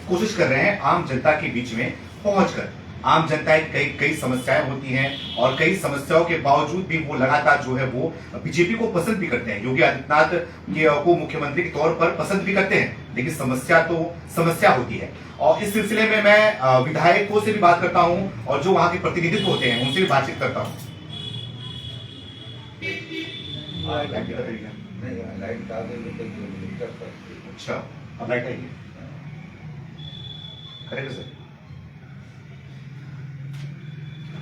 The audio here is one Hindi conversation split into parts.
कोशिश कर रहे हैं आम जनता के बीच में पहुंचकर। आम जनता की कई समस्याएं होती हैं और कई समस्याओं के बावजूद भी वो लगातार जो है वो बीजेपी को पसंद भी करते हैं। योगी आदित्यनाथ को मुख्यमंत्री के तौर पर पसंद भी करते हैं, लेकिन समस्या तो समस्या होती है। और इस सिलसिले में मैं विधायकों से भी बात करता हूं और जो वहां के प्रतिनिधित्व होते हैं उनसे भी बातचीत करता हूं। अच्छा, अब लाइट आई है, करेक्ट सर।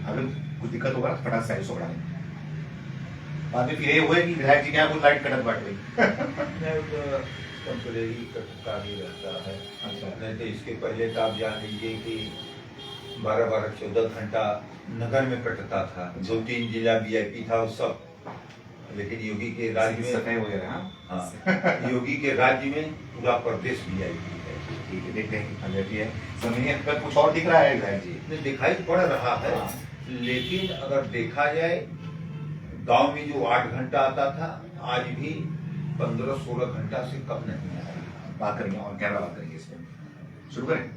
अगर कुछ दिक्कत होगा फटाक से सो बढ़ा बाद में फिर ये हुआ कि विधायक जी क्या कुछ लाइट कटत बांट गई टेम्परेरी कटता ही रहता है। अच्छा। नहीं तो इसके पहले तो आप जान लीजिए कि 12-14 घंटा नगर में कटता था। 2-3 जिला वीआईपी था उस सब, लेकिन योगी के राज्य में सफाई वगैरह। हाँ, योगी के राज्य में पूरा प्रदेश वीआईपी है। ठीक है, देखते हैं कामयाबी है। जमीन पर कुछ और दिख रहा है विधायक जी? नहीं, दिखाई पड़ रहा है। हाँ। लेकिन अगर देखा जाए गांव में जो 8 घंटा आता था, आज भी 15-16 घंटा से कम नहीं आया। बात करेंगे और कैमरा बात करेंगे इसमें। शुरू करें।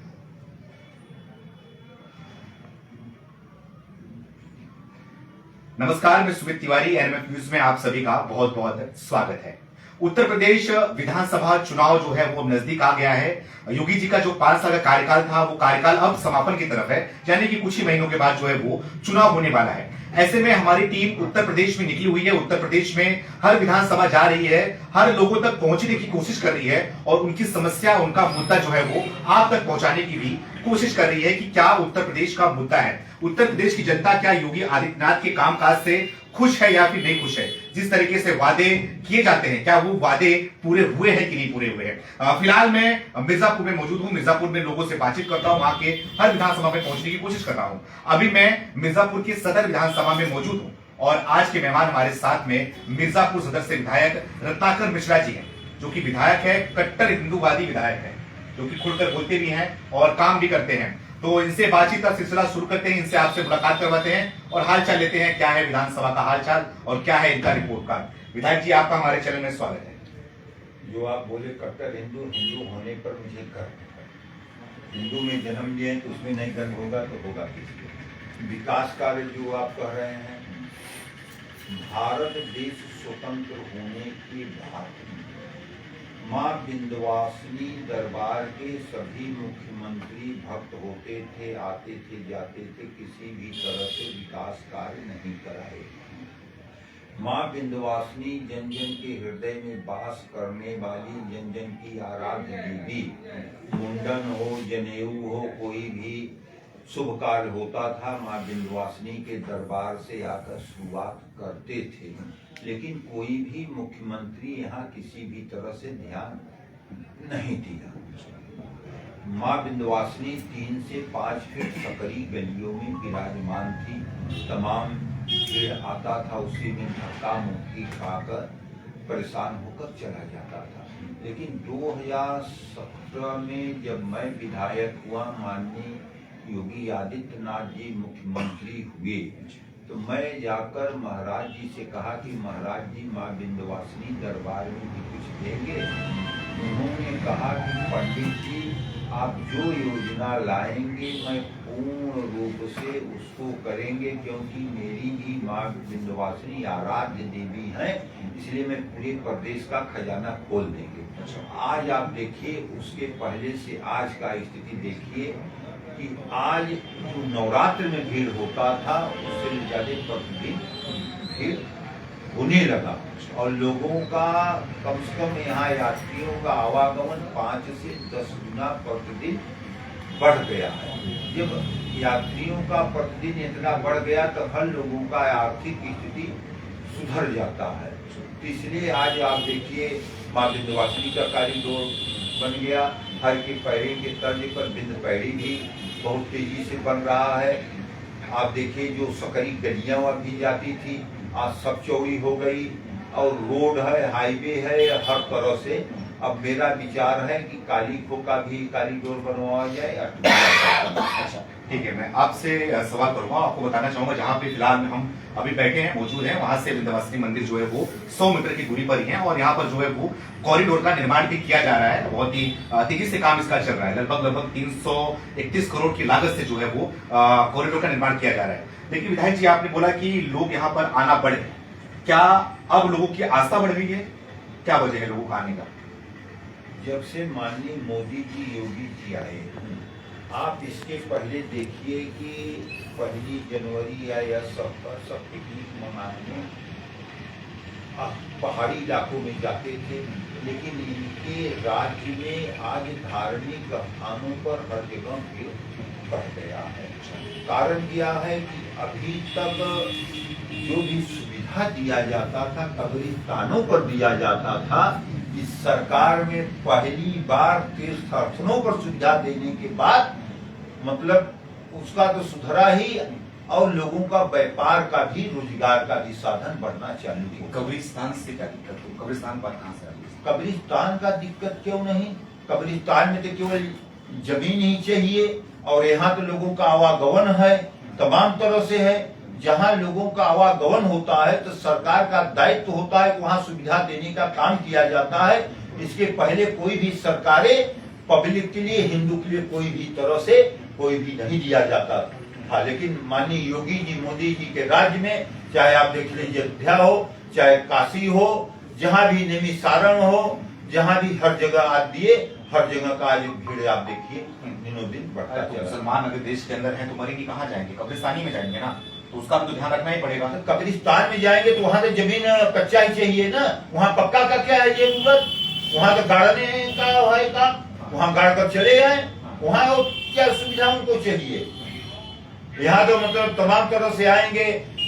नमस्कार, मैं सुमित तिवारी, एनएमएफ न्यूज में आप सभी का बहुत बहुत स्वागत है। उत्तर प्रदेश विधानसभा चुनाव जो है वो नजदीक आ गया है। योगी जी का जो 5 साल का कार्यकाल था वो कार्यकाल अब समापन की तरफ है, यानी कि कुछ ही महीनों के बाद जो है वो चुनाव होने वाला है। ऐसे में हमारी टीम उत्तर प्रदेश में निकली हुई है। उत्तर प्रदेश में हर विधानसभा जा रही है, हर लोगों तक पहुंचने की कोशिश कर रही है और उनकी समस्या, उनका मुद्दा जो है वो आप तक पहुंचाने की भी कोशिश कर रही है कि क्या उत्तर प्रदेश का मुद्दा है। उत्तर प्रदेश की जनता क्या योगी आदित्यनाथ के कामकाज से खुश है या फिर नहीं खुश है? जिस तरीके से वादे किए जाते हैं, क्या वो वादे पूरे हुए हैं कि नहीं पूरे हुए हैं? फिलहाल मैं मिर्जापुर में मौजूद हूं। मिर्जापुर में लोगों से बातचीत करता हूं, वहां के हर विधानसभा में पहुंचने की कोशिश कर रहा हूं। अभी मैं मिर्जापुर की सदर विधानसभा में मौजूद हूं और आज के मेहमान हमारे साथ में मिर्जापुर सदर से विधायक रत्नाकर मिश्रा जी हैं, जो कि विधायक है, कट्टर हिंदूवादी विधायक है, जो कि खुलकर बोलते भी हैं और काम भी करते हैं। तो इनसे बातचीत का सिलसिला शुरू करते हैं, इनसे आपसे मुलाकात करवाते हैं और हालचाल लेते हैं, क्या है विधानसभा का हालचाल और क्या है इनका रिपोर्ट कार्ड। विधायक जी, आपका हमारे चैनल में स्वागत है। जो आप बोले कट्टर हिंदू होने पर मुझे गर्व है। हिंदू में जन्म लिए तो उसमें नहीं गर्व होगा तो होगा किसके? विकास कार्य जो आप कह रहे हैं, भारत देश स्वतंत्र होने के बाद माँ विंध्यवासिनी दरबार के सभी मुख्यमंत्री भक्त होते थे, आते थे, जाते थे, किसी भी तरह से विकास कार्य नहीं कराए। माँ विंध्यवासिनी जन जन के हृदय में वास करने वाली, जन जन की आराध्य देवी। मुंडन हो, जनेऊ हो, कोई भी शुभ कार्य होता था, माँ विंध्यवासिनी के दरबार से आकर शुरुआत करते थे। लेकिन कोई भी मुख्यमंत्री यहाँ किसी भी तरह से ध्यान नहीं दिया। माँ विंध्यवासिनी 3 से 5 फीट सकरी गलियों में विराजमान थी। तमाम भीड़ आता था, उसी में धक्का मुक्की खाकर परेशान होकर चला जाता था। लेकिन 2017 में जब मैं विधायक हुआ, माननीय योगी आदित्यनाथ जी मुख्यमंत्री हुए, तो मैं जाकर महाराज जी से कहा कि महाराज जी, माँ विंध्यवासिनी दरबार में भी कुछ देंगे। उन्होंने कहा कि पंडित जी, आप जो योजना लाएंगे मैं पूर्ण रूप से उसको करेंगे, क्योंकि मेरी भी माँ विंध्यवासिनी आराध्य देवी हैं, इसलिए मैं पूरे प्रदेश का खजाना खोल देंगे। आज आप देखिए, उसके पहले से आज का स्थिति देखिए कि आज जो नवरात्र में भीड़ होता था उससे ज्यादा प्रतिदिन भीड़ होने लगा और लोगों का कम से कम यहाँ यात्रियों का आवागमन 5 से 10 गुना प्रतिदिन बढ़ गया है। जब यात्रियों का प्रतिदिन इतना बढ़ गया तो हर लोगों का आर्थिक स्थिति सुधर जाता है। तो इसलिए आज आप देखिए, माँ विंध्यवासिनी का कॉरिडोर बन गया। हर के पैड़ी के तर्ज पर बिंद पैड़ी भी बहुत तेजी से बन रहा है। आप देखिए, जो सकरी गलियां भी जाती थी आज सब चौड़ी हो गई और रोड है, हाईवे है, हर तरह से अब मेरा विचार है कि कालीखो का भी कॉरिडोर बनवाया जाए। अच्छा ठीक है, मैं आपसे सवाल करूंगा। आपको बताना चाहूंगा जहां पे फिलहाल हम अभी बैठे हैं, मौजूद हैं, वहां से विंध्यवासिनी मंदिर जो है वो 100 मीटर की दूरी पर ही है और यहाँ पर जो है वो कॉरिडोर का निर्माण भी किया जा रहा है। बहुत ही तेजी से काम इसका चल रहा है। लगभग 331 करोड़ की लागत से जो है वो कॉरिडोर का निर्माण किया जा रहा है। लेकिन विधायक जी, आपने बोला कि लोग यहाँ पर आना बढ़े, क्या अब लोगों की आस्था बढ़ रही है? क्या वजह है लोगों को आने का? जब से माननीय मोदी जी, योगी जी आए, आप इसके पहले देखिए कि 1 जनवरी या सब पिकनिक मनाने पहाड़ी इलाकों में जाते थे, लेकिन इनके राज्य में आज धार्मिक स्थानों पर हर जगह भीड़ बढ़ गया है। कारण क्या है कि अभी तक जो भी सुविधा दिया जाता था कब्रिस्तानों पर दिया जाता था, इस सरकार में पहली बार तीर्थस्थलों पर सुविधा देने के बाद मतलब उसका तो सुधरा ही, और लोगों का व्यापार का भी, रोजगार का भी साधन बढ़ना चालू हो। कब्रिस्तान से क्या दिक्कत हो? कब्रिस्तान बात कहाँ से आ रही है? कब्रिस्तान का दिक्कत क्यों नहीं? कब्रिस्तान में तो केवल जमीन ही चाहिए, और यहाँ तो लोगों का आवागमन है, तमाम तरह से है। जहाँ लोगों का आवागमन होता है तो सरकार का दायित्व होता है कि वहाँ सुविधा देने का काम किया जाता है। इसके पहले कोई भी सरकारें पब्लिक के लिए, हिंदू के लिए कोई भी तरह से कोई भी नहीं दिया जाता था। लेकिन माननीय योगी जी, मोदी जी के राज्य में, चाहे आप देख लीजिए अयोध्या हो, चाहे काशी हो, जहाँ भी नैमिषारण हो, जहाँ भी हर जगह आज दिए, हर जगह का आज भीड़ आप देखिए दिनों दिन बढ़ता चला। मुसलमान अगर देश के अंदर है तो मरेंगे कहाँ जाएंगे? कब्रिस्तानी में जाएंगे ना, तो उसका भी तो ध्यान रखना ही पड़ेगा। तो कब्रिस्तान में जाएंगे तो वहाँ तो जमीन कच्चा ही चाहिए ना, वहाँ पक्का का क्या है जरूरत? वहाँ तो गाड़ने का है काम, वहाँ गाड़ कर चले जाए, वहाँ क्या सुविधा उनको चाहिए? यहाँ तो मतलब तमाम तरह से आएंगे,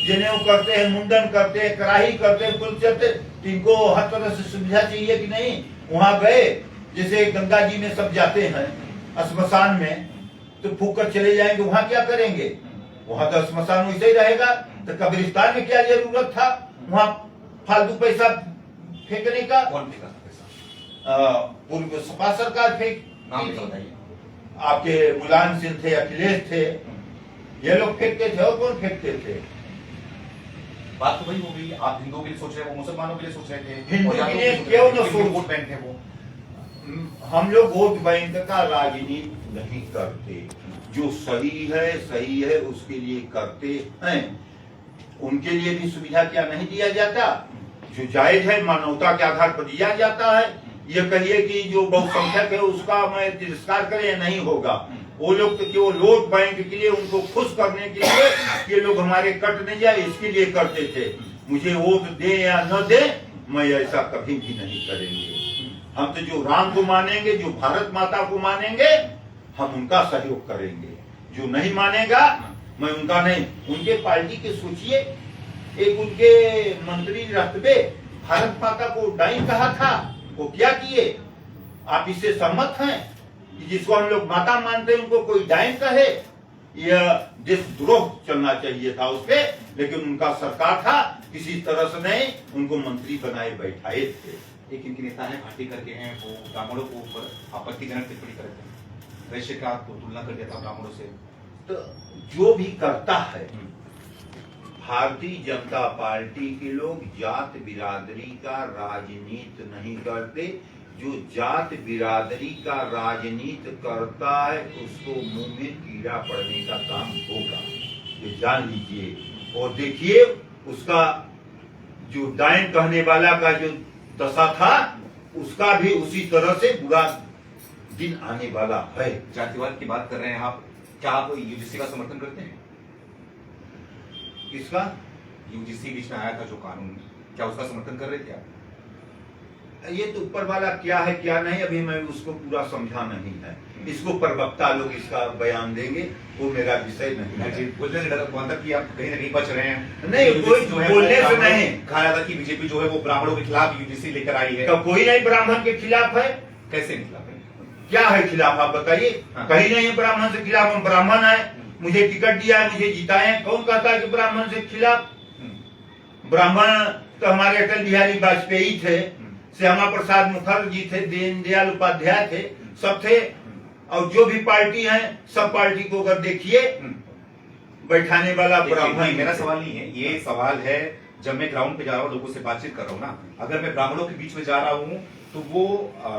जनेऊ करते हैं, मुंडन करते हैं, कराही करते हैं, कुल चलते, इनको हर तरह से सुविधा चाहिए कि नहीं? वहाँ गए, जैसे गंगा जी में सब जाते हैं श्मशान में, तो फूक कर चले जाएंगे, वहाँ क्या करेंगे? वहाँ तो श्मशान वैसे ही रहेगा। तो कब्रिस्तान में क्या जरूरत था वहाँ फालतू पैसा फेंकने का? कौन फेंका पैसा? पूर्व सपा सरकार फेंक, नाम बताइए। आपके मुलायम सिंह थे, अखिलेश थे, ये लोग फेंकते थे। और कौन फेंकते थे? बात तो वही हो गई, आप हिंदुओं के लिए सोच रहे, वो मुसलमानों के लिए सोच रहे थे। हिंदू के लिए क्यों न सोच? वोट बैंक है वो। हम लोग वोट बैंक का राजनीति नहीं करते, जो सही है उसके लिए करते हैं। उनके लिए भी सुविधा क्या नहीं दिया जाता? जो जायज है मानवता के आधार पर दिया जाता है। ये कहिए कि जो बहुसंख्यक है उसका मैं तिरस्कार करें, या नहीं होगा। वो लोग तो केवल वोट बैंक के लिए, उनको खुश करने के लिए, ये लोग हमारे कट नहीं जाए इसके लिए करते थे। मुझे वोट दे या न दे, मैं ऐसा कभी भी नहीं करेंगे। हम तो जो राम को मानेंगे, जो भारत माता को मानेंगे, हम उनका सहयोग करेंगे। जो नहीं मानेगा, मैं उनका नहीं। उनके पार्टी के सोचिए, एक उनके मंत्री रतबे भारत माता को डाइन कहा था, वो क्या किए? आप इससे सहमत हैं कि जिसको हम लोग माता मानते हैं उनको कोई डाइन कहे? यह देशद्रोह चलना चाहिए था उसपे, लेकिन उनका सरकार था, किसी तरह से नहीं, उनको मंत्री बनाए बैठाए थे। एक इनके नेता है भाटी करके हैं, वो ब्राह्मणों को ऊपर आपत्तिजनक टिप्पणी करते हैं। वैश्य का आपको तुलना कर दिया था ब्राह्मणों से। तो जो भी करता है, भारतीय जनता पार्टी के लोग जात बिरादरी का राजनीति नहीं करते। जो जात बिरादरी का राजनीति करता है उसको मुंह में कीड़ा पड़ने का काम होगा, ये जान लीजिए। और देखिए उसका जो डायन कहने वाला का जो दशा था, उसका भी उसी तरह से बुरा दिन आने वाला है। जातिवाद की बात कर रहे हैं आप, क्या आप यूजीसी का समर्थन करते हैं? किसका? यूजीसी बीच में आया था जो कानून, क्या उसका समर्थन कर रहे थे आप? ये तो ऊपर वाला क्या है क्या नहीं, अभी मैं उसको पूरा समझा नहीं है। इसको प्रवक्ता लोग इसका बयान देंगे, वो मेरा विषय नहीं है। बोलने से डर मतलब कि आप कहीं ना कहीं बच रहे हैं। नहीं, कोई जो है बोलने से नहीं कहा जाता कि बीजेपी जो है वो ब्राह्मणों के खिलाफ यूजीसी लेकर आई है। तो कोई नहीं ब्राह्मण के खिलाफ है। कैसे खिलाफ है? क्या है खिलाफ, आप बताइए। हाँ। कहीं नहीं है ब्राह्मण से खिलाफ। हम ब्राह्मण है, मुझे टिकट दिया है, मुझे जिताए हैं। कौन कहता है कि ब्राह्मण से खिलाफ? ब्राह्मण तो हमारे अटल बिहारी वाजपेयी थे, श्यामा प्रसाद मुखर्जी थे, दीनदयाल उपाध्याय थे, सब थे। और जो भी पार्टी है, सब पार्टी को अगर देखिए, बैठाने वाला ब्राह्मण। मेरा सवाल नहीं है, ये सवाल है जब मैं ग्राउंड पे जा रहा हूँ, लोगों से बातचीत कर रहा हूँ ना, अगर मैं ब्राह्मणों के बीच में जा रहा हूँ तो वो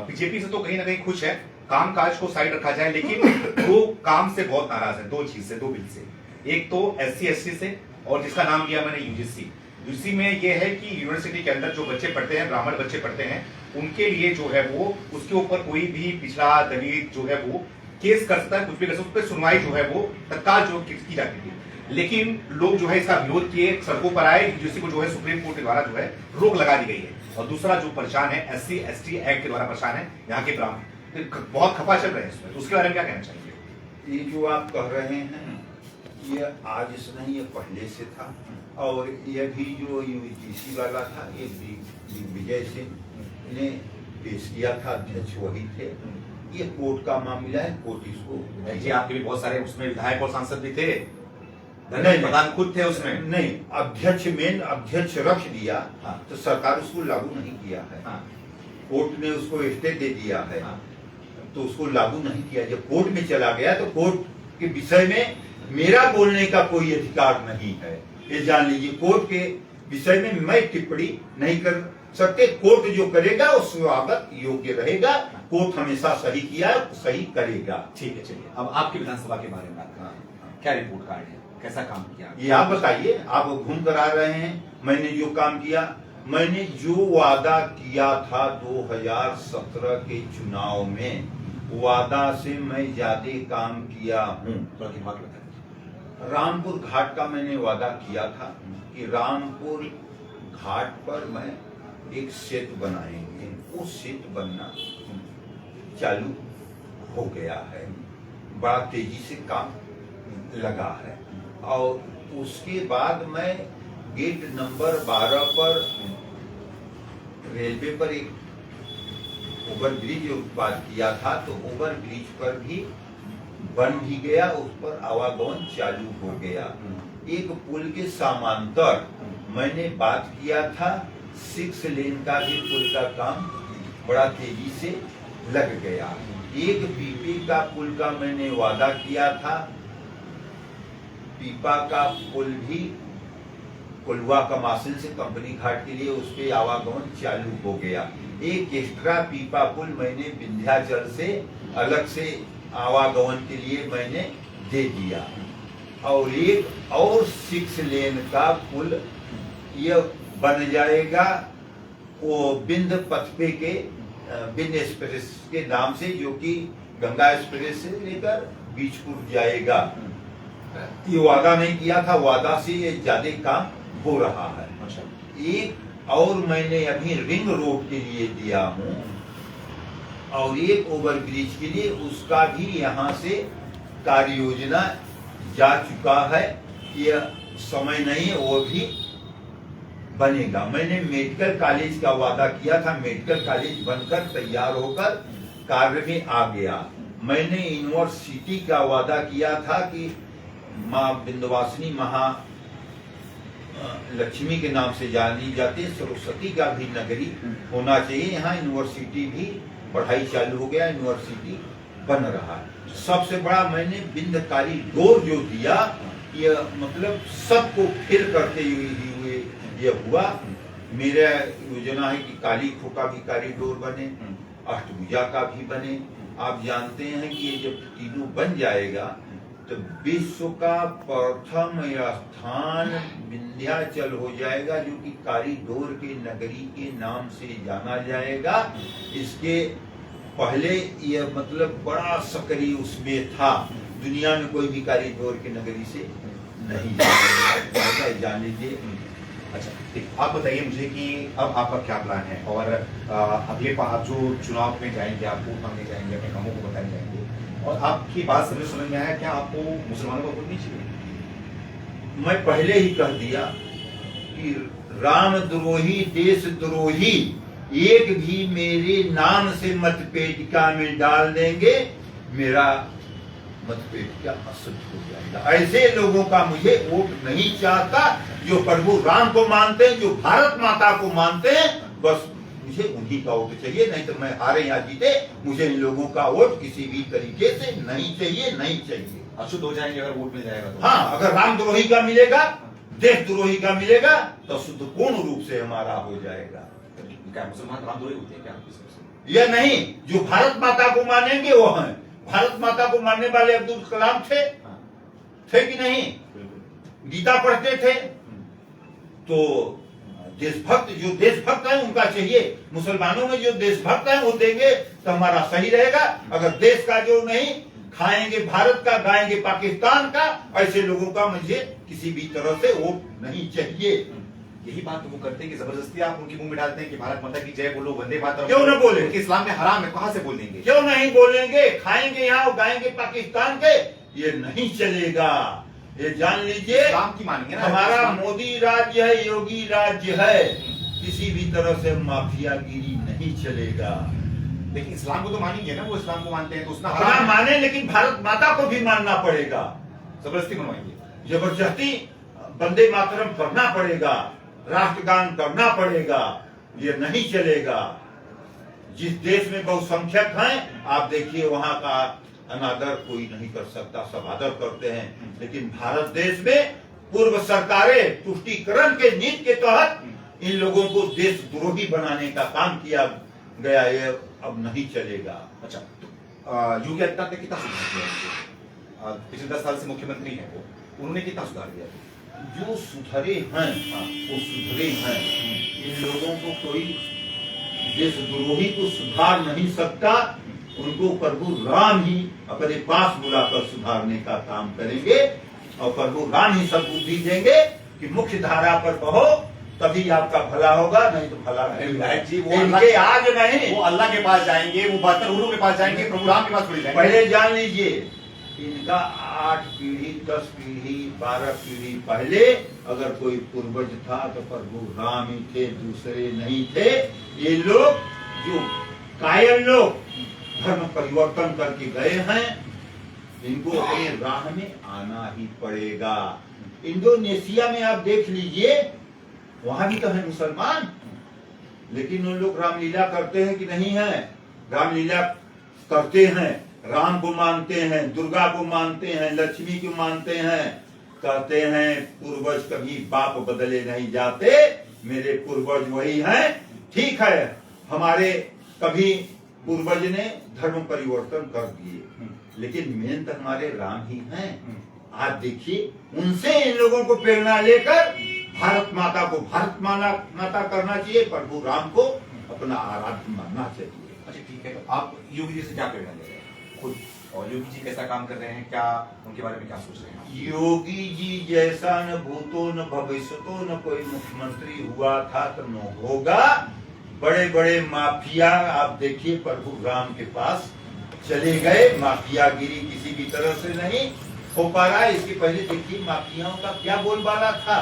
बीजेपी से तो कहीं ना कहीं खुश है, काम काज को साइड रखा जाए, लेकिन वो काम से बहुत नाराज है। दो चीज से, दो बिल से, एक तो SC ST से, और जिसका नाम लिया मैंने यूजीसी में ये है कि यूनिवर्सिटी के अंदर जो बच्चे पढ़ते हैं, ब्राह्मण बच्चे पढ़ते हैं, उनके लिए जो है वो उसके ऊपर कोई भी पिछड़ा दलित जो है वो केस कर सकता है, कुछ भी कर सकता है, उस पर सुनवाई जो है वो तत्काल जो की जाती थी। लेकिन लोग जो है इसका विरोध किए, सड़कों पर आए, यूजीसी को जो है सुप्रीम कोर्ट के द्वारा जो है रोक लगा दी गई है। और दूसरा जो परेशान है, SC ST एक्ट के द्वारा परेशान है यहाँ के ब्राह्मण, तो बहुत खफा चल रहे हैं इसमें, तो उसके बारे में क्या कहना चाहिए? ये जो आप कह रहे हैं ये आज से नहीं, ये पहले से था। और ये भी जो यूजीसी वाला था, ये विजय सिंह ने पेश किया था, अध्यक्ष वही थे। ये कोर्ट का मामला है, कोर्ट इसको। जी, आपके भी बहुत सारे उसमें विधायक और सांसद भी थे, नहीं प्रधान खुद थे उसमें। नहीं, मेन अध्यक्ष रख दिया। हाँ। तो सरकार उसको लागू नहीं किया है। हाँ। कोर्ट ने उसको स्टे दे दिया है। हाँ। तो उसको लागू नहीं किया। जब कोर्ट में चला गया तो कोर्ट के विषय में मेरा बोलने का कोई अधिकार नहीं है, ये जान लीजिए। कोर्ट के विषय में मैं टिप्पणी नहीं कर सकते। कोर्ट जो करेगा वो स्वागत योग्य रहेगा। कोर्ट हमेशा सही किया है, सही करेगा। ठीक है, चलिए अब आपकी विधानसभा के बारे में बात करें। क्या रिपोर्ट कार्ड है, कैसा काम किया? ये आप बताइए, आप घूम कर आ रहे हैं। मैंने जो काम किया, मैंने जो वादा किया था 2017 के चुनाव में, वादा से मैं ज्यादा काम किया हूँ। रामपुर घाट का मैंने वादा किया था कि रामपुर घाट पर मैं एक सेतु बनाएंगे। वो सेतु बनना चालू हो गया है, बड़ा तेजी से काम लगा है। और उसके बाद मैं गेट नंबर 12 पर रेलवे पर एक ओवर ब्रिज बात किया था, तो ओवर ब्रिज पर भी बन भी गया, उस पर आवागमन चालू हो गया। एक पुल के समांतर मैंने बात किया था 6 लेन का भी पुल का काम बड़ा तेजी से लग गया। एक पीपी का पुल का मैंने वादा किया था, पीपा का पुल भी कोल्वा कमासिन से कंपनी घाट के लिए उस पे आवागमन चालू हो गया। एक एक्स्ट्रा पीपा पुल मैंने विंध्याचल से अलग से आवागमन के लिए मैंने दे दिया। और एक और 6 लेन का पुल ये बन जाएगा, वो बिंद पथपे के बिंद एक्सप्रेस के नाम से, जो कि गंगा एक्सप्रेस से लेकर बीचपुर जाएगा। ये वादा नहीं किया था, वादा से ये ज्यादा काम हो रहा है। एक और मैंने अभी रिंग रोड के लिए दिया हूँ, और एक ओवर ब्रिज के लिए उसका भी यहाँ से कार्य योजना जा चुका है। यह समय नहीं, वो भी बनेगा। मैंने मेडिकल कॉलेज का वादा किया था, मेडिकल कॉलेज बनकर तैयार होकर कार्य में आ गया। मैंने यूनिवर्सिटी का वादा किया था कि माँ विंध्यवासिनी महा लक्ष्मी के नाम से जानी जाती है, सरस्वती का भी नगरी होना चाहिए। यहाँ यूनिवर्सिटी भी पढ़ाई चालू हो गया, यूनिवर्सिटी बन रहा है। सबसे बड़ा मैंने बिंद कॉरिडोर जो दिया, ये मतलब सबको फिर करते हुए ये हुआ। मेरा योजना है कि काली खोका भी कॉरिडोर बने, अष्टभुजा का भी बने। आप जानते हैं कि ये जब तीनों बन जाएगा तो विश्व का प्रथम स्थान विंध्याचल हो जाएगा, जो कि कॉरिडोर के नगरी के नाम से जाना जाएगा। इसके पहले यह मतलब बड़ा सक्रिय उसमें था, दुनिया में कोई भी कॉरिडोर के नगरी से नहीं जान लीजिए। अच्छा, ठीक, आप बताइए मुझे कि अब आपका क्या प्लान है, और अगले आप जो चुनाव में जाएंगे, आप वोट मांगने जाएंगे, अपने कामों को बताने जाएंगे, और आपकी बात समझ में आया, क्या आपको मुसलमानों का वोट नहीं चाहिए? मैं पहले ही कह दिया कि राम द्रोही, देश द्रोही एक भी मेरे नाम से मतपेटिका में डाल देंगे, मेरा मतपेटिका अशुद्ध हो जाएगा। ऐसे लोगों का मुझे वोट नहीं चाहता, जो प्रभु राम को मानते हैं, जो भारत माता को मानते हैं, बस मुझे उन्हीं का वोट चाहिए, नहीं तो मैं हारे या जीते, मुझे इन लोगों का वोट किसी भी तरीके से नहीं चाहिए, नहीं चाहिए। अशुद्ध हो जाएंगे अगर वोट मिल जाएगा तो। हाँ, अगर रामद्रोही का मिलेगा, देशद्रोही का मिलेगा, तो शुद्ध पूर्ण रूप से हमारा हो जाएगा। क्या मुसलमान रामद्रोही होते हैं क्या? यह नहीं, जो भारत माता को मानेंगे वो हैं। भारत माता को मानने वाले अब्दुल कलाम थे कि नहीं? गीता पढ़ते थे। तो देशभक्त, जो देशभक्त है उनका चाहिए। मुसलमानों में जो देशभक्त है वो देंगे तो हमारा सही रहेगा। अगर देश का जो नहीं, खाएंगे भारत का, गाएंगे पाकिस्तान का, ऐसे लोगों का मुझे किसी भी तरह से वोट नहीं चाहिए। यही बात वो करते हैं कि जबरदस्ती आप उनके मुंह में डालते हैं कि भारत माता की जय बोलो, वंदे मातरम। क्यों न बोले? इस्लाम में हराम है, कहां से बोल देंगे? क्यों नहीं बोलेंगे? खाएंगे यहाँ और गाएंगे पाकिस्तान के, ये नहीं चलेगा। ये जान लीजिए, इस्लाम की मानेंगे ना। हमारा मोदी राज्य है, योगी राज्य है, किसी भी तरह से माफियागिरी नहीं चलेगा। लेकिन इस्लाम को तो मानेंगे ना, वो इस्लाम को मानते हैं तो उसमें अपना माने, लेकिन भारत माता को भी मानना पड़ेगा। जबरदस्ती मनवाएंगे, जबरदस्ती वंदे मातरम करना पड़ेगा, राष्ट्रगान करना पड़ेगा, ये नहीं चलेगा। जिस देश में बहुसंख्यक हैं, आप देखिए वहां का अनादर कोई नहीं कर सकता, सब आदर करते हैं। लेकिन भारत देश में पूर्व सरकारें तुष्टीकरण के नीति के तहत इन लोगों को देशद्रोही बनाने का काम किया गया, ये अब नहीं चलेगा। अच्छा, योगी आदित्यनाथ ने कितना सुधार किया? पिछले 10 साल से मुख्यमंत्री हैं वो, उन्होंने कितना सुधार किया? जो सुधरे हैं वो सुधरे हैं। इन लोगों को कोई देशद्रोही को सुधार नहीं सकता। उनको प्रभु राम ही अपने पास बुलाकर सुधारने का काम करेंगे और प्रभु राम ही सब बुद्धि देंगे कि मुख्य धारा पर बहो, तभी आपका भला होगा, नहीं तो भला नहीं। विधायक जी, वो इनके आज नहीं, वो अल्लाह के पास जाएंगे, वो 72 उलू के पास जाएंगे, प्रभु राम के पास थोड़ी जाएंगे। पहले जान लीजिए, इनका 8 पीढ़ी, 10 पीढ़ी, 12 पीढ़ी पहले अगर कोई पूर्वज था तो प्रभु राम ही थे, दूसरे नहीं थे। ये लोग जो कायर लोग धर्म परिवर्तन करके गए हैं, इनको अपने राह में आना ही पड़ेगा। इंडोनेशिया में आप देख लीजिए, वहां भी तो है मुसलमान, लेकिन उन लोग रामलीला करते हैं कि नहीं है? रामलीला करते हैं, राम को मानते हैं, दुर्गा को मानते हैं, लक्ष्मी को मानते हैं। कहते हैं पूर्वज कभी बाप बदले नहीं जाते, मेरे पूर्वज वही हैं। ठीक है, हमारे कभी पूर्वज ने धर्म परिवर्तन कर दिए, लेकिन मेन तो हमारे राम ही हैं। आज देखिए, उनसे इन लोगों को प्रेरणा लेकर भारत माता को भारत माता करना चाहिए, प्रभु राम को अपना आराध्य मानना चाहिए। अच्छा ठीक है, तो आप योगी जी से क्या प्रेरणा ले रहे हैं खुद, और योगी जी कैसा काम कर रहे हैं, क्या उनके बारे में क्या सोच रहे हैं? योगी जी जैसा न भूतो न भविष्यतो न कोई मुख्यमंत्री हुआ था तो न होगा। बड़े बड़े माफिया आप देखिए प्रभु राम के पास चले गए। माफियागिरी किसी भी तरह से नहीं हो पा रहा है। इसके पहले देखिए माफियाओं का क्या बोलबाला था,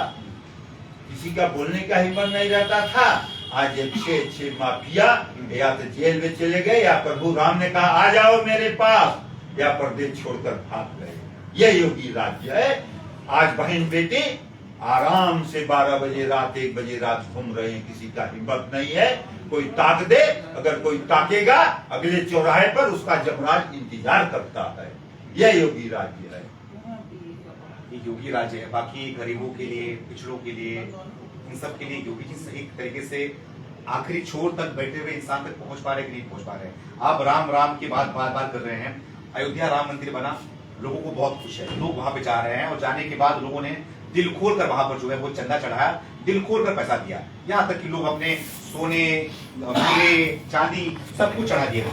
किसी का बोलने का हिम्मत नहीं रहता था। आज अच्छे माफिया या तो जेल में चले गए, या प्रभु राम ने कहा आ जाओ मेरे पास, या प्रदेश छोड़कर भाग गए। यह योगी राज्य है। आज बहन बेटी आराम से 12 बजे रात, 1 बजे रात घूम रहे हैं, किसी का हिम्मत नहीं है कोई ताक दे। अगर कोई ताकेगा अगले चौराहे पर उसका जमराज इंतजार करता है। यह योगी राज्य है। ये योगी राज्य है, बाकी गरीबों के लिए, पिछड़ों के लिए, इन सब के लिए योगी जी सही तरीके से आखिरी छोर तक बैठे हुए इंसान तक पहुंच पा रहे कि नहीं पहुंच पा रहे? आप राम राम की बात बार बार कर रहे हैं। अयोध्या राम मंदिर बना, लोगों को बहुत खुश है, लोग वहां पे जा रहे हैं, और जाने के बाद लोगों ने दिल खोल कर वहां पर जो है वो चंदा चढ़ाया, दिल खोल कर पैसा दिया। यहाँ तक कि लोग अपने सोने, हीरे, चांदी सब कुछ चढ़ा दिया।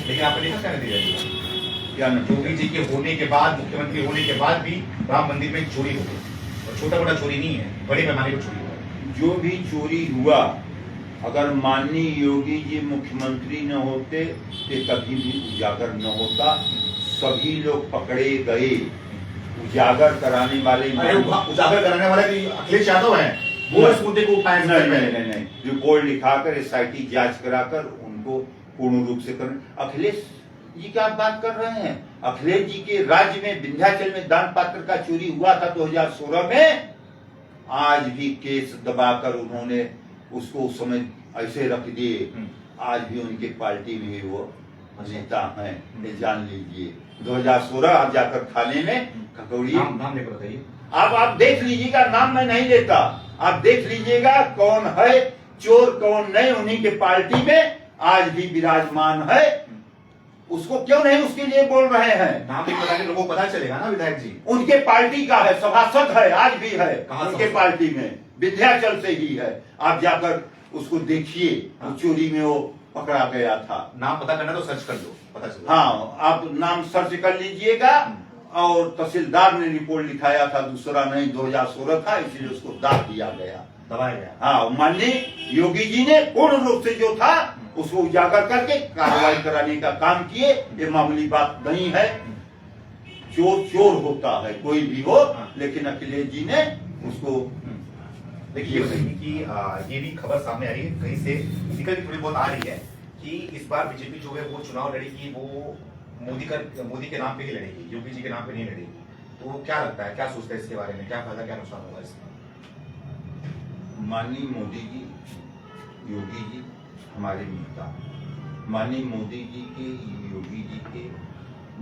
लेकिन आपने देखा क्या नतीजा दिया? योगी जी के होने के बाद, मुख्यमंत्री होने के बाद भी राम मंदिर में चोरी हो गई, और छोटा मोटा चोरी नहीं है, बड़े पैमाने पर चोरी हुआ। जो भी चोरी हुआ, अगर माननीय योगी जी मुख्यमंत्री न होते तो कभी भी उजागर न होता। सभी लोग पकड़े गए। उजागर कराने वाले, उजागर कराने वाले भी अखिलेश यादव हैं, वो इस मुद्दे को उठाए। नहीं, रिपोर्ट लिखाकर SIT जांच कराकर उनको पूर्ण रूप से करें। अखिलेश जी क्या बात कर रहे हैं? अखिलेश जी के राज्य में विंध्याचल में दान पात्र का चोरी हुआ था 2016 में। आज भी केस दबाकर उन्होंने उसको उस समय ऐसे रख दिए, आज भी उनके पार्टी में ही वो नेता हैं, ये जान लीजिए। 2016 आप जाकर थाने में खकौड़ी, नाम लेकर बताइए। आप देख लीजिएगा, नाम मैं नहीं लेता, आप देख लीजिएगा कौन है चोर कौन नहीं, उन्हीं के पार्टी में आज भी विराजमान है। उसको क्यों नहीं उसके लिए बोल रहे हैं? नाम नहीं पता, लोगों को पता चलेगा ना विधायक जी। उनके पार्टी का है, सभासद है, आज भी है कहाँ उनके पार्टी में, विंध्याचल से ही है। आप जाकर उसको देखिए, हाँ। चोरी में वो पकड़ा गया था। नाम पता करना तो सर्च कर लो, पता चलेगा। हाँ, आप नाम सर्च कर लीजिएगा। और तहसीलदार ने रिपोर्ट लिखाया था, दूसरा नहीं, 2016 था, इसलिए उसको दाग दिया गया, दबाया गया। हाँ, माननीय योगी जी ने पूर्ण रूप से जो था उसको उजागर करके कार्रवाई कराने का काम किए। ये मामूली बात नहीं है, चोर चोर होता है कोई भी हो, लेकिन अखिलेश जी ने उसको देखिए कि ये भी खबर सामने आ रही है, कहीं से निकल के थोड़ी बहुत आ रही है कि इस बार बीजेपी जो है वो चुनाव लड़ेगी, वो मोदी के नाम पे ही लड़ेगी, योगी जी के नाम पे नहीं लड़ेगी। तो क्या लगता है, क्या सोचते हैं इसके बारे में, क्या फायदा क्या नुकसान होगा इसमें? माननीय मोदी जी, योगी जी हमारे नेता, माननीय मोदी जी के, योगी जी के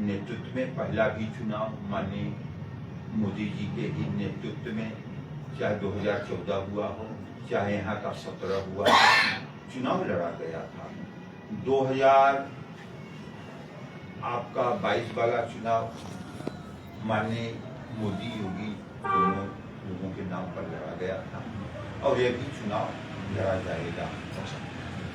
नेतृत्व में पहला भी चुनाव माननीय मोदी जी के ही नेतृत्व में, चाहे 2014 हुआ हो, चाहे यहाँ का 17 हुआ हो, चुनाव लड़ा गया था। 2022 वाला चुनाव माननीय मोदी योगी दोनों लोगों के नाम पर लड़ा गया था, और यह भी चुनाव लड़ा जाएगा।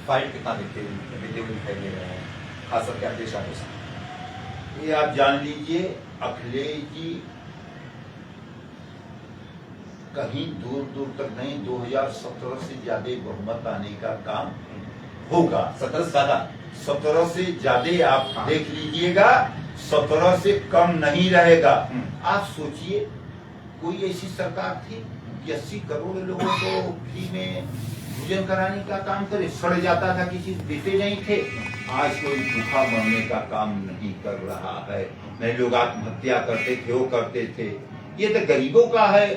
फाइट कितना देखते हुए दिखाई दे रहे हैं, खासकर के अखिलेश यादव साहब? ये आप जान लीजिए, अखिलेश जी कहीं दूर दूर तक नहीं, 2017 से ज्यादा बहुमत आने का काम होगा। 17 से ज्यादा आप देख लीजिएगा, 17 से कम नहीं रहेगा। आप सोचिए, कोई ऐसी सरकार थी कि 80 करोड़ लोगों को फ्री में भोजन कराने का काम करे, सड़ जाता था, किसी देते नहीं थे। आज कोई भूखा मरने का काम नहीं कर रहा है, नहीं लोग आत्महत्या करते थे, वो करते थे। ये तो गरीबों का है।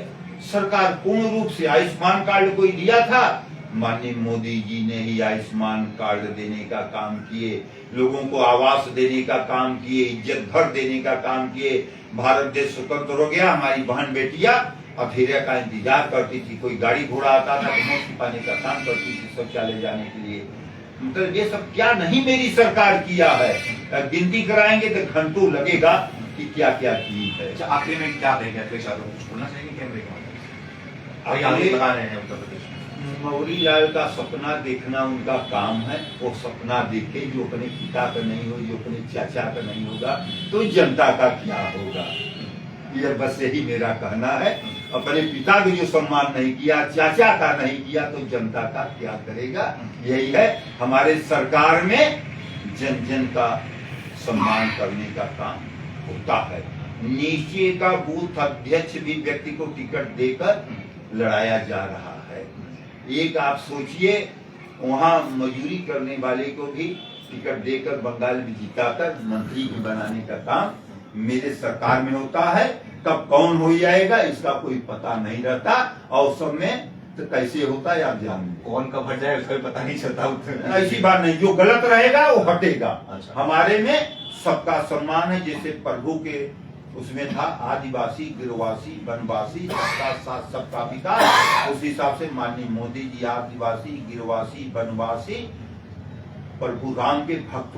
सरकार पूर्ण रूप से आयुष्मान कार्ड कोई दिया था, माननीय मोदी जी ने ही आयुष्मान कार्ड देने का काम किए, लोगों को आवास देने का काम किए, इज्जत घर देने का काम किए। भारत देश स्वतंत्र हो गया, हमारी बहन बेटियां अधेरे का इंतजार करती थी, कोई गाड़ी घोड़ा आता था तो मुंह छिपाने का काम करती थी शौचालय जाने के लिए। मतलब ये सब क्या नहीं मेरी सरकार किया है। गिनती कराएंगे तो घंटों लगेगा कि क्या क्या की है। अच्छा, आखिरी में क्या कहेंगे अखिलेश यादव, कुछ बोलना चाहेंगे कैमरे के माध्यम से? आगे बता रहे हैं उत्तर प्रदेश में मौरी लाल का सपना देखना उनका काम है, वो सपना देखे, जो अपने पिता का नहीं हो, जो अपने चाचा का नहीं होगा, तो जनता का क्या होगा। ये बस यही मेरा कहना है। अपने पिता को जो सम्मान नहीं किया, चाचा का नहीं किया, तो जनता का क्या करेगा। यही है हमारे सरकार में, जन जन का सम्मान करने का काम होता है। नीचे का बूथ अध्यक्ष भी व्यक्ति को टिकट देकर लड़ाया जा रहा है। एक आप सोचिए, वहाँ मजदूरी करने वाले को भी टिकट देकर बंगाल में जिताकर मंत्री भी बनाने का काम मेरे सरकार में होता है। कब कौन हो जाएगा इसका कोई पता नहीं रहता, और सब में तो कैसे होता है आप जान, कौन कब हट जाए उसका भी पता नहीं चलता। ऐसी बात नहीं, जो गलत रहेगा वो हटेगा। अच्छा। हमारे में सबका सम्मान है, जैसे प्रभु के उसमें था आदिवासी गिरवासी वनवासी सबका साथ सबका विकास। उस हिसाब से माननीय मोदी जी आदिवासी गिरवासी वनवासी प्रभु राम के भक्त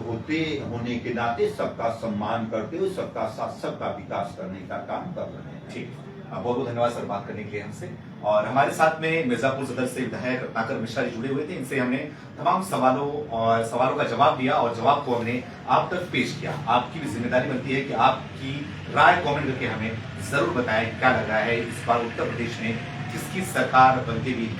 होने के नाते सबका सम्मान करते हुए सबका साथ सबका विकास करने का काम कर रहे हैं। ठीक, बहुत बहुत धन्यवाद सर बात करने के लिए हमसे। और हमारे साथ में मिर्जापुर सदर से विधायक रत्नाकर मिश्रा जी जुड़े हुए थे, इनसे हमने तमाम सवालों का जवाब दिया और जवाब को हमने आप तक पेश किया। आपकी भी जिम्मेदारी बनती है कि आपकी राय कमेंट करके हमें जरूर बताएं क्या लग रहा है इस बार उत्तर प्रदेश में किसकी सरकार बनती हुई